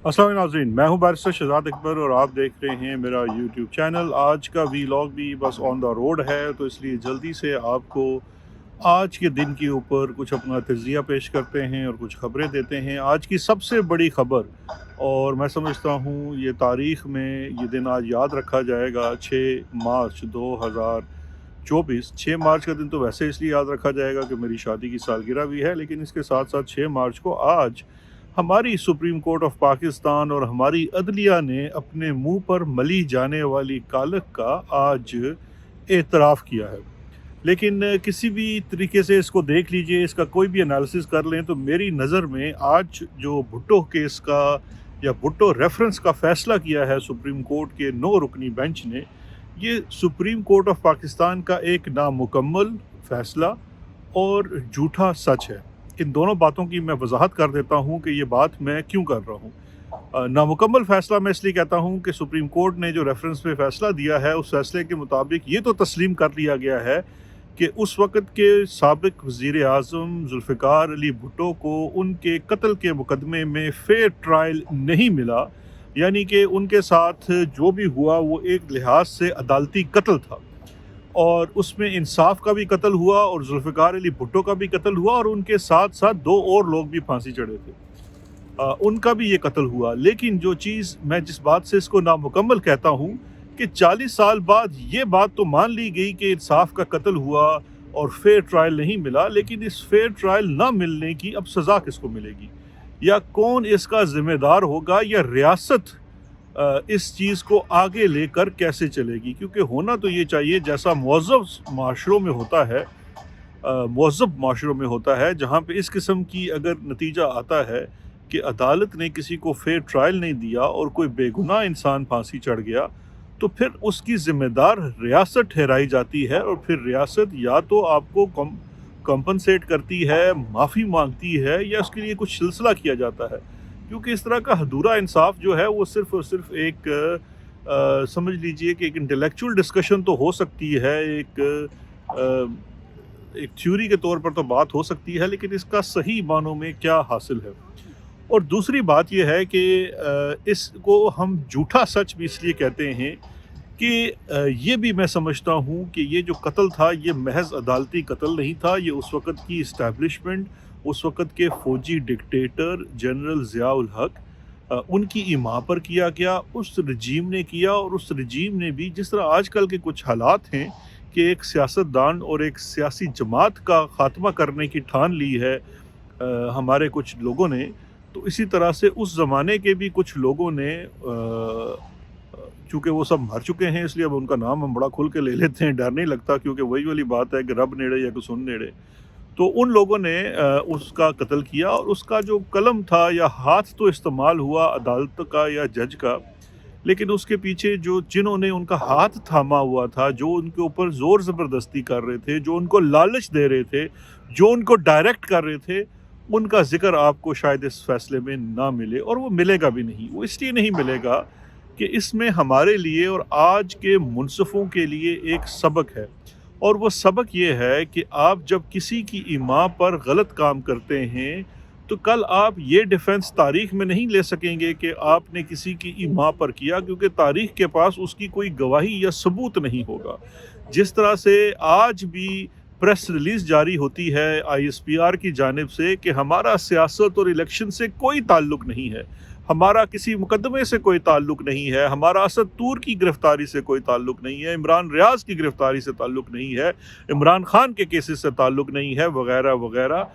अस्सलाम वालेकुम नाज़रीन, मैं हूं बैरिस्टर शहजाद अकबर और आप देख रहे हैं मेरा यूट्यूब चैनल। आज का वीलॉग भी बस ऑन द रोड है, तो इसलिए जल्दी से आपको आज के दिन के ऊपर कुछ अपना तज्ज़िया पेश करते हैं और कुछ ख़बरें देते हैं। आज की सबसे बड़ी ख़बर, और मैं समझता हूँ ये तारीख़ में ये दिन आज याद रखा जाएगा, 6 मार्च 2024। 6 मार्च का दिन तो वैसे इसलिए याद रखा जाएगा कि मेरी शादी की सालगिरह भी है, लेकिन इसके साथ साथ 6 मार्च को आज हमारी सुप्रीम कोर्ट ऑफ पाकिस्तान और हमारी अदलिया ने अपने मुंह पर मली जाने वाली कालख का आज एतराफ़ किया है। लेकिन किसी भी तरीके से इसको देख लीजिए, इसका कोई भी एनालिसिस कर लें, तो मेरी नज़र में आज जो भुट्टो केस का या भुट्टो रेफरेंस का फ़ैसला किया है सुप्रीम कोर्ट के 9 रुकनी बेंच ने, ये सुप्रीम कोर्ट ऑफ पाकिस्तान का एक नामुकम्मल फ़ैसला और झूठा सच है। इन दोनों बातों की मैं वजाहत कर देता हूँ कि ये बात मैं क्यों कर रहा हूँ। नामुकम्मल फ़ैसला मैं इसलिए कहता हूँ कि सुप्रीम कोर्ट ने जो रेफरेंस पे फ़ैसला दिया है, उस फ़ैसले के मुताबिक ये तो तस्लीम कर लिया गया है कि उस वक़्त के साबिक़ वज़ीर आज़म ज़ुल्फ़िकार अली भुट्टो को उनके कत्ल के मुकदमे में फ़ेयर ट्रायल नहीं मिला, यानी कि उनके साथ जो भी हुआ वो एक लिहाज से अदालती कत्ल था और उसमें इंसाफ का भी कत्ल हुआ और ज़ुल्फ़िकार अली भुट्टो का भी कत्ल हुआ और उनके साथ साथ 2 और लोग भी फांसी चढ़े थे, उनका भी ये कत्ल हुआ। लेकिन जो चीज़ मैं जिस बात से इसको नामुकम्मल कहता हूँ कि 40 साल बाद ये बात तो मान ली गई कि इंसाफ का कत्ल हुआ और फेयर ट्रायल नहीं मिला, लेकिन इस फेयर ट्रायल ना मिलने की अब सज़ा किसको मिलेगी या कौन इसका ज़िम्मेदार होगा, या रियासत इस चीज़ को आगे लेकर कैसे चलेगी? क्योंकि होना तो ये चाहिए जैसा मुअज़्ज़ब माशरों में होता है, मुअज़्ज़ब माशरों में होता है, जहाँ पे इस किस्म की अगर नतीजा आता है कि अदालत ने किसी को फेयर ट्रायल नहीं दिया और कोई बेगुनाह इंसान फांसी चढ़ गया, तो फिर उसकी ज़िम्मेदार रियासत ठहराई जाती है और फिर रियासत या तो आपको कंपनसेट करती है, माफ़ी मांगती है, या उसके लिए कुछ सिलसिला किया जाता है। क्योंकि इस तरह का अधूरा इंसाफ जो है वो सिर्फ़ और सिर्फ एक समझ लीजिए कि एक इंटेलेक्चुअल डिस्कशन तो हो सकती है, एक थ्योरी के तौर पर तो बात हो सकती है, लेकिन इसका सही मानों में क्या हासिल है। और दूसरी बात ये है कि इसको हम झूठा सच भी इसलिए कहते हैं कि ये भी मैं समझता हूँ कि ये जो कत्ल था ये महज अदालती कत्ल नहीं था, ये उस वक़्त की इस्टेब्लिशमेंट, उस वक़्त के फ़ौजी डिक्टेटर जनरल ज़िया-उल हक, उनकी इमा पर किया गया, उस रजीम ने किया। और उस रजीम ने भी जिस तरह आजकल के कुछ हालात हैं कि एक सियासतदान और एक सियासी जमात का ख़ात्मा करने की ठान ली है हमारे कुछ लोगों ने, तो इसी तरह से उस ज़माने के भी कुछ लोगों ने चूँकि वो सब मर चुके हैं इसलिए अब उनका नाम हम बड़ा खुल के ले लेते हैं, डर नहीं लगता, क्योंकि वही वाली बात है कि रब नेड़े या कुसुन नेड़े। तो उन लोगों ने उसका कत्ल किया और उसका जो कलम था या हाथ तो इस्तेमाल हुआ अदालत का या जज का, लेकिन उसके पीछे जो जिन्होंने उनका हाथ थामा हुआ था, जो उनके ऊपर ज़ोर ज़बरदस्ती कर रहे थे, जो उनको लालच दे रहे थे, जो उनको डायरेक्ट कर रहे थे, उनका ज़िक्र आपको शायद इस फ़ैसले में ना मिले, और वो मिलेगा भी नहीं। वो इसलिए नहीं मिलेगा कि इसमें हमारे लिए और आज के मुनसिफ़ों के लिए एक सबक है, और वो सबक ये है कि आप जब किसी की इमा पर गलत काम करते हैं, तो कल आप ये डिफेंस तारीख़ में नहीं ले सकेंगे कि आपने किसी की इमा पर किया, क्योंकि तारीख़ के पास उसकी कोई गवाही या सबूत नहीं होगा। जिस तरह से आज भी प्रेस रिलीज़ जारी होती है ISPR की जानिब से कि हमारा सियासत और इलेक्शन से कोई ताल्लुक़ नहीं है, हमारा किसी मुकदमे से कोई ताल्लुक़ नहीं है, हमारा असद तूर की गिरफ़्तारी से कोई ताल्लुक़ नहीं है, इमरान रियाज़ की गिरफ़्तारी से ताल्लुक़ नहीं है, इमरान ख़ान के केसेस से ताल्लुक़ नहीं है, वग़ैरह वग़ैरह।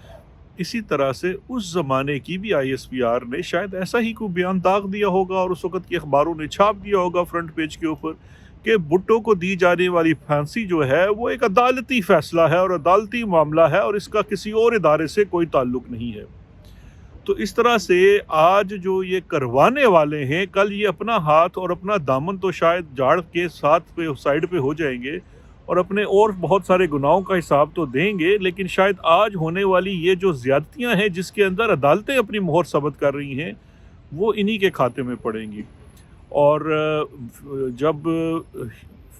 इसी तरह से उस ज़माने की भी ISPR ने शायद ऐसा ही कोई बयान दाग़ दिया होगा और उस वक़्त के अखबारों ने छाप दिया होगा फ्रंट पेज के ऊपर कि भुट्टो को दी जाने वाली फांसी जो है वो एक अदालती फ़ैसला है और अदालती मामला है और इसका किसी और इदारे से कोई ताल्लुक़ नहीं है। तो इस तरह से आज जो ये करवाने वाले हैं, कल ये अपना हाथ और अपना दामन तो शायद झाड़ के साथ पे साइड पे हो जाएंगे और अपने और बहुत सारे गुनाहों का हिसाब तो देंगे, लेकिन शायद आज होने वाली ये जो ज़्यादतियाँ हैं जिसके अंदर अदालतें अपनी मोहर साबित कर रही हैं, वो इन्हीं के खाते में पड़ेंगी। और जब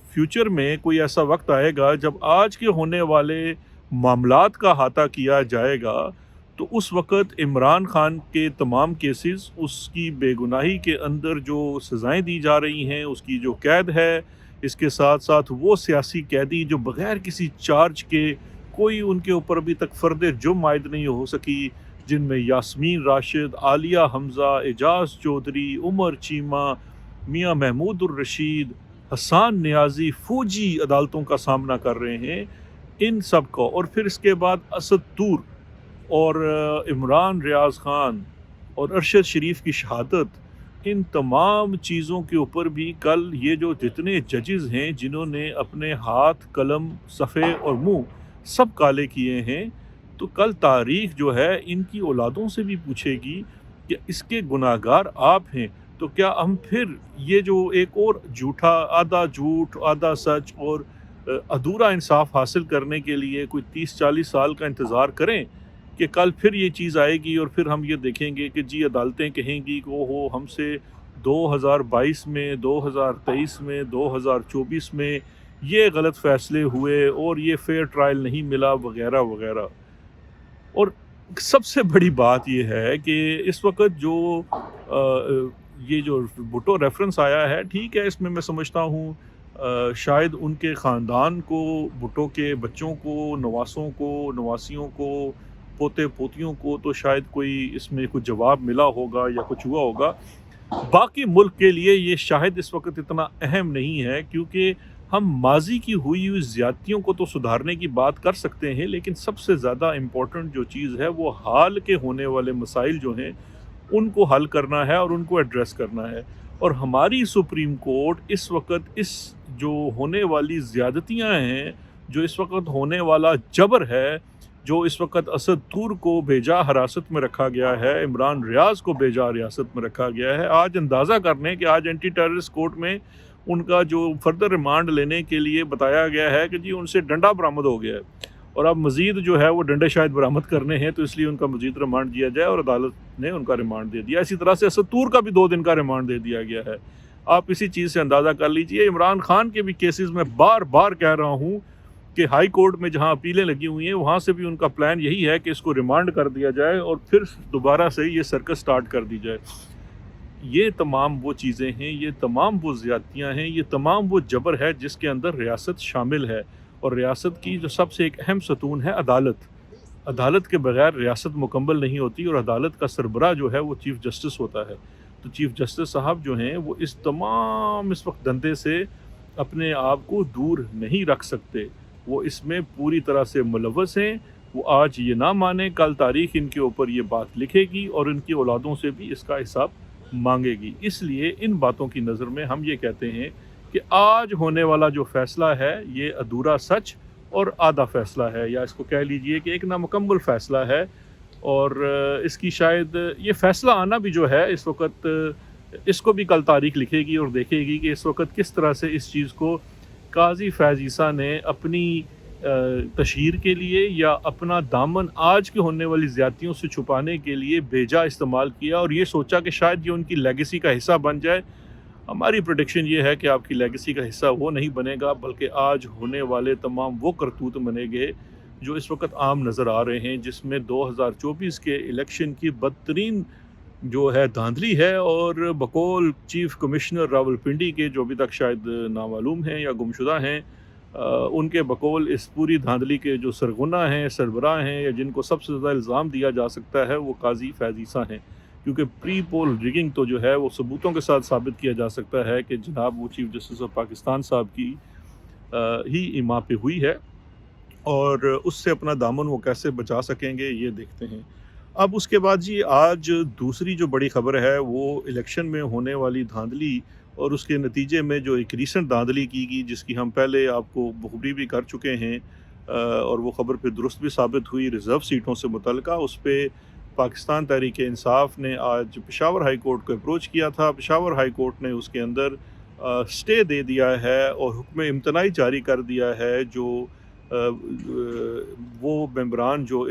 फ्यूचर में कोई ऐसा वक्त आएगा जब आज के होने वाले मामलात का अहाता किया जाएगा, تو اس وقت عمران خان کے تمام کیسز، اس کی بے گناہی کے اندر جو سزائیں دی جا رہی ہیں، اس کی جو قید ہے، اس کے ساتھ ساتھ وہ سیاسی قیدی جو بغیر کسی چارج کے، کوئی ان کے اوپر ابھی تک فرد جرم عائد نہیں ہو سکی، جن میں یاسمین راشد، عالیہ حمزہ، اعجاز چودھری، عمر چیمہ، میاں محمود الرشید، حسان نیازی، فوجی عدالتوں کا سامنا کر رہے ہیں، ان سب کو، اور پھر اس کے بعد اسد طور اور عمران ریاض خان اور ارشد شریف کی شہادت، ان تمام چیزوں کے اوپر بھی کل یہ جو جتنے ججز ہیں جنہوں نے اپنے ہاتھ، قلم، صفحے اور منہ سب کالے کیے ہیں، تو کل تاریخ جو ہے ان کی اولادوں سے بھی پوچھے گی کہ اس کے گناہ گار آپ ہیں، تو کیا ہم پھر یہ جو ایک اور جھوٹا، آدھا جھوٹ آدھا سچ اور ادھورا انصاف حاصل کرنے کے لیے کوئی 30-40 سال کا انتظار کریں کہ کل پھر یہ چیز آئے گی اور پھر ہم یہ دیکھیں گے کہ جی عدالتیں کہیں گی کہ اوہو ہم سے 2022 میں، 2023 میں، 2024 میں یہ غلط فیصلے ہوئے اور یہ فیئر ٹرائل نہیں ملا وغیرہ وغیرہ۔ اور سب سے بڑی بات یہ ہے کہ اس وقت جو یہ جو بھٹو ریفرنس آیا ہے، ٹھیک ہے، اس میں میں سمجھتا ہوں شاید ان کے خاندان کو، بھٹو کے بچوں کو، نواسوں کو، نواسیوں کو، پوتے پوتیوں کو تو شاید کوئی اس میں کچھ جواب ملا ہوگا یا کچھ ہوا ہوگا۔ باقی ملک کے لیے یہ شاید اس وقت اتنا اہم نہیں ہے، کیونکہ ہم ماضی کی ہوئی زیادتیوں کو تو سدھارنے کی بات کر سکتے ہیں، لیکن سب سے زیادہ امپورٹنٹ جو چیز ہے وہ حال کے ہونے والے مسائل جو ہیں ان کو حل کرنا ہے اور ان کو ایڈریس کرنا ہے۔ اور ہماری سپریم کورٹ اس وقت اس جو ہونے والی زیادتیاں ہیں، جو اس وقت ہونے والا جبر ہے، جو اس وقت اسد طور کو بھیجا حراست میں رکھا گیا ہے، عمران ریاض کو بھیجا ریاست میں رکھا گیا ہے، آج اندازہ کر لیں کہ آج اینٹی ٹیررسٹ کورٹ میں ان کا جو فردر ریمانڈ لینے کے لیے بتایا گیا ہے کہ جی ان سے ڈنڈا برآمد ہو گیا ہے، اور اب مزید جو ہے وہ ڈنڈے شاید برآمد کرنے ہیں، تو اس لیے ان کا مزید ریمانڈ دیا جائے، اور عدالت نے ان کا ریمانڈ دے دیا۔ اسی طرح سے اسد طور کا بھی 2 دن کا ریمانڈ دے دیا گیا ہے۔ آپ اسی چیز سے اندازہ کر لیجئے، عمران خان کے بھی کیسز میں بار بار کہہ رہا ہوں کہ ہائی کورٹ میں جہاں اپیلیں لگی ہوئی ہیں وہاں سے بھی ان کا پلان یہی ہے کہ اس کو ریمانڈ کر دیا جائے اور پھر دوبارہ سے یہ سرکس سٹارٹ کر دی جائے۔ یہ تمام وہ چیزیں ہیں، یہ تمام وہ زیادتیاں ہیں، یہ تمام وہ جبر ہے جس کے اندر ریاست شامل ہے، اور ریاست کی جو سب سے ایک اہم ستون ہے عدالت۔ عدالت کے بغیر ریاست مکمل نہیں ہوتی، اور عدالت کا سربراہ جو ہے وہ چیف جسٹس ہوتا ہے۔ تو چیف جسٹس صاحب جو ہیں وہ اس تمام اس وقت دندے سے اپنے آپ کو دور نہیں رکھ سکتے، وہ اس میں پوری طرح سے ملوث ہیں۔ وہ آج یہ نہ مانیں، کل تاریخ ان کے اوپر یہ بات لکھے گی اور ان کی اولادوں سے بھی اس کا حساب مانگے گی۔ اس لیے ان باتوں کی نظر میں ہم یہ کہتے ہیں کہ آج ہونے والا جو فیصلہ ہے یہ ادھورا سچ اور آدھا فیصلہ ہے، یا اس کو کہہ لیجئے کہ ایک نامکمل فیصلہ ہے، اور اس کی شاید یہ فیصلہ آنا بھی جو ہے اس وقت، اس کو بھی کل تاریخ لکھے گی اور دیکھے گی کہ اس وقت کس طرح سے اس چیز کو قاضی فیض عیسیٰ نے اپنی تشہیر کے لیے یا اپنا دامن آج کے ہونے والی زیادتیوں سے چھپانے کے لیے بھیجا استعمال کیا، اور یہ سوچا کہ شاید یہ ان کی لیگیسی کا حصہ بن جائے۔ ہماری پریڈکشن یہ ہے کہ آپ کی لیگیسی کا حصہ وہ نہیں بنے گا، بلکہ آج ہونے والے تمام وہ کرتوت بنے گے جو اس وقت عام نظر آ رہے ہیں، جس میں 2024 کے الیکشن کی بدترین جو ہے دھاندلی ہے، اور بقول چیف کمشنر راولپنڈی کے، جو ابھی تک شاید نامعلوم ہیں یا گمشدہ ہیں، ان کے بقول اس پوری دھاندلی کے جو سرغنہ ہیں، سربراہ ہیں، یا جن کو سب سے زیادہ الزام دیا جا سکتا ہے، وہ قاضی فیض عیسیٰ ہیں، کیونکہ پری پول ریگنگ تو جو ہے وہ ثبوتوں کے ساتھ ثابت کیا جا سکتا ہے کہ جناب وہ چیف جسٹس آف پاکستان صاحب کی ہی ایما پہ ہوئی ہے، اور اس سے اپنا دامن وہ کیسے بچا سکیں گے یہ دیکھتے ہیں۔ اب اس کے بعد جی آج دوسری جو بڑی خبر ہے وہ الیکشن میں ہونے والی دھاندلی، اور اس کے نتیجے میں جو ایک ریسنٹ دھاندلی کی گئی جس کی ہم پہلے آپ کو بخوبی بھی کر چکے ہیں، اور وہ خبر پہ درست بھی ثابت ہوئی، ریزرو سیٹوں سے متعلقہ، اس پہ پاکستان تحریک انصاف نے آج پشاور ہائی کورٹ کو اپروچ کیا تھا۔ پشاور ہائی کورٹ نے اس کے اندر سٹے دے دیا ہے اور حکم امتناعی جاری کر دیا ہے، جو وہ ممبران جو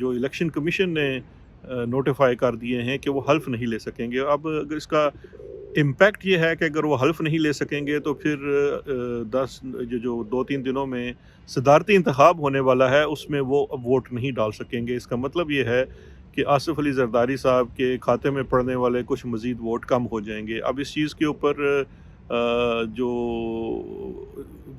الیکشن کمیشن نے نوٹیفائی کر دیے ہیں کہ وہ حلف نہیں لے سکیں گے۔ اب اگر اس کا इम्पैक्ट ये है कि अगर वो हल्फ नहीं ले सकेंगे तो फिर 10 जो 2-3 दिनों में सदारती इंतखाब होने वाला है उसमें वो अब वोट नहीं डाल सकेंगे। इसका मतलब ये है कि आसिफ अली जरदारी साहब के खाते में पड़ने वाले कुछ मज़ीद वोट कम हो जाएंगे। अब इस चीज़ के ऊपर जो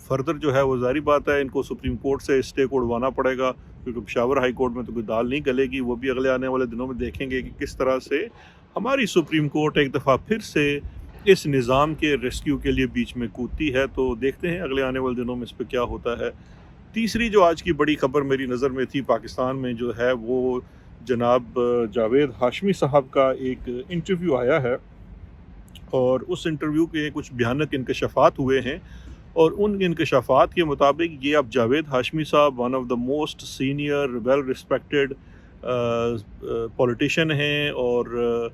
फर्दर जो है वो ज़ाहिर बात है इनको सुप्रीम कोर्ट से स्टे को उड़वाना पड़ेगा, क्योंकि पेशावर हाई कोर्ट में तो कोई दाल नहीं गलेगी। वो भी अगले आने वाले दिनों में देखेंगे कि किस तरह से हमारी सुप्रीम कोर्ट एक दफ़ा फिर से इस निज़ाम के रेस्क्यू के लिए बीच में कूदती है। तो देखते हैं अगले आने वाले दिनों में इस पे क्या होता है। तीसरी जो आज की बड़ी खबर मेरी नज़र में थी, पाकिस्तान में जो है वो जनाब जावेद हाशमी साहब का एक इंटरव्यू आया है और उस इंटरव्यू के कुछ भयानक इंकशाफात हुए हैं और उन इंकशाफात के मुताबिक ये अब जावेद हाशमी साहब one of the most senior well respected politician हैं और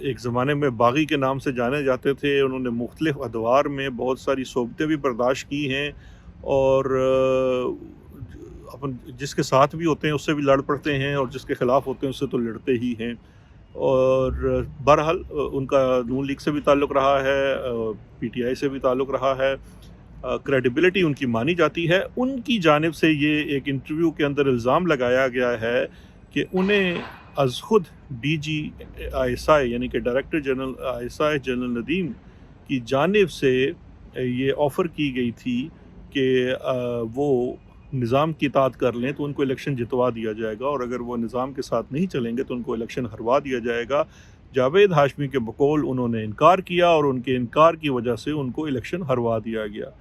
एक ज़माने में बागी के नाम से जाने जाते थे। उन्होंने मुख्तलिफ़ अदवार में बहुत सारी सोबतें भी बर्दाश्त की हैं और अपन जिसके साथ भी होते हैं उससे भी लड़ पड़ते हैं और जिसके ख़िलाफ़ होते हैं उससे तो लड़ते ही हैं। और बहरहाल उनका नून लीग से भी ताल्लुक़ रहा है, पीटीआई से भी ताल्लुक़ रहा है, क्रेडिबिलिटी उनकी मानी जाती है। उनकी जानिब से ये एक इंटरव्यू के अंदर इल्ज़ाम लगाया गया है कि उन्हें अज़ खुद डीजी आईएसआई यानी कि director general ISI general Nadeem की जानिब से ये ऑफ़र की गई थी कि वो निज़ाम की इताअत कर लें तो उनको इलेक्शन जितवा दिया जाएगा और अगर वो निज़ाम के साथ नहीं चलेंगे तो उनको इलेक्शन हरवा दिया जाएगा। जावेद हाशमी के बकौल उन्होंने इनकार किया और उनके इनकार की वजह से उनको इलेक्शन हरवा दिया गया।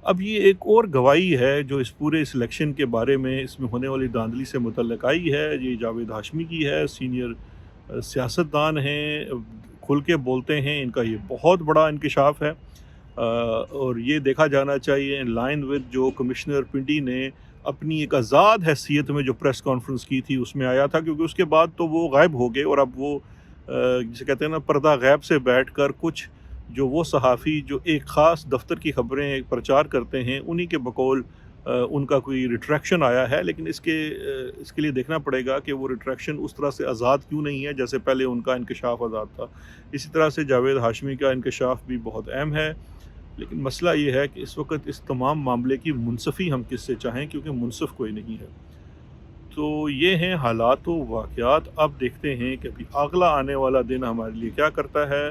अब ये एक और गवाही है जो इस पूरे सिलेक्शन के बारे में इसमें होने वाली धांधली से मुतल्लिक़ आई है। ये जावेद हाशमी की है, सीनियर सियासतदान हैं, खुल के बोलते हैं, इनका ये बहुत बड़ा इंकशाफ है और ये देखा जाना चाहिए इन लाइन विद जो कमिश्नर पिंडी ने अपनी एक आज़ाद हैसियत में जो प्रेस कॉन्फ्रेंस की थी उसमें आया था, क्योंकि उसके बाद तो वो गायब हो गए और अब वो जिसे कहते हैं ना पर्दा गैब से बैठकर कुछ जो वो सहाफ़ी जो एक ख़ास दफ्तर की ख़बरें प्रचार करते हैं उन्हीं के बकौल उनका कोई रिट्रैक्शन आया है। लेकिन इसके लिए देखना पड़ेगा कि वो रिट्रैक्शन उस तरह से आज़ाद क्यों नहीं है जैसे पहले उनका इंकशाफ आज़ाद था। इसी तरह से जावेद हाशमी का इंकशाफ भी बहुत अहम है। लेकिन मसला ये है कि इस वक्त इस तमाम मामले की मुनसफ़ी हम किससे चाहें, क्योंकि मुनसफ़ कोई नहीं है। तो ये हैं हालात व वाक़यात। अब देखते हैं कि अभी अगला आने वाला दिन हमारे लिए क्या करता है।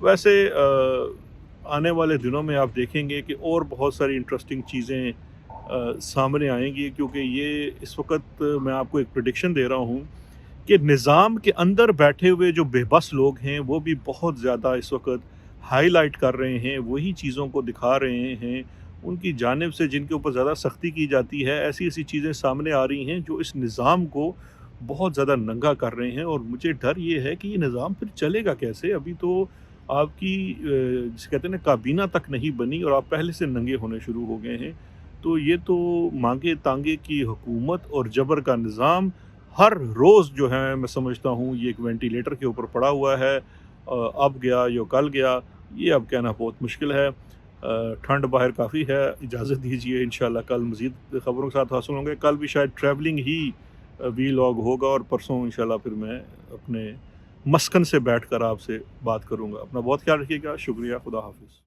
वैसे आने वाले दिनों में आप देखेंगे कि और बहुत सारी इंटरेस्टिंग चीज़ें सामने आएंगी, क्योंकि ये इस वक्त मैं आपको एक प्रेडिक्शन दे रहा हूँ कि निज़ाम के अंदर बैठे हुए जो बेबस लोग हैं वो भी बहुत ज़्यादा इस वक्त हाईलाइट कर रहे हैं, वही चीज़ों को दिखा रहे हैं। उनकी जानिब से जिनके ऊपर ज़्यादा सख्ती की जाती है, ऐसी ऐसी चीज़ें सामने आ रही हैं जो इस निज़ाम को बहुत ज़्यादा नंगा कर रहे हैं। और मुझे डर ये है कि ये निज़ाम फिर चलेगा कैसे। अभी तो आपकी जिसे कहते हैं ना काबीना तक नहीं बनी और आप पहले से नंगे होने शुरू हो गए हैं। तो ये तो मांगे तांगे की हुकूमत और जबर का निज़ाम हर रोज़ जो है मैं समझता हूँ ये एक वेंटिलेटर के ऊपर पड़ा हुआ है। अब गया या कल गया ये अब कहना बहुत मुश्किल है। ठंड बाहर काफ़ी है। इजाज़त दीजिए, इंशाल्लाह कल मज़ीद ख़बरों के साथ हासिल होंगे। कल भी शायद ट्रैवलिंग ही वीलॉग होगा और परसों इंशाल्लाह फिर मैं अपने मस्कन से बैठकर आपसे बात करूँगा। अपना बहुत ख्याल रखिएगा। शुक्रिया। खुदा हाफ़िज़।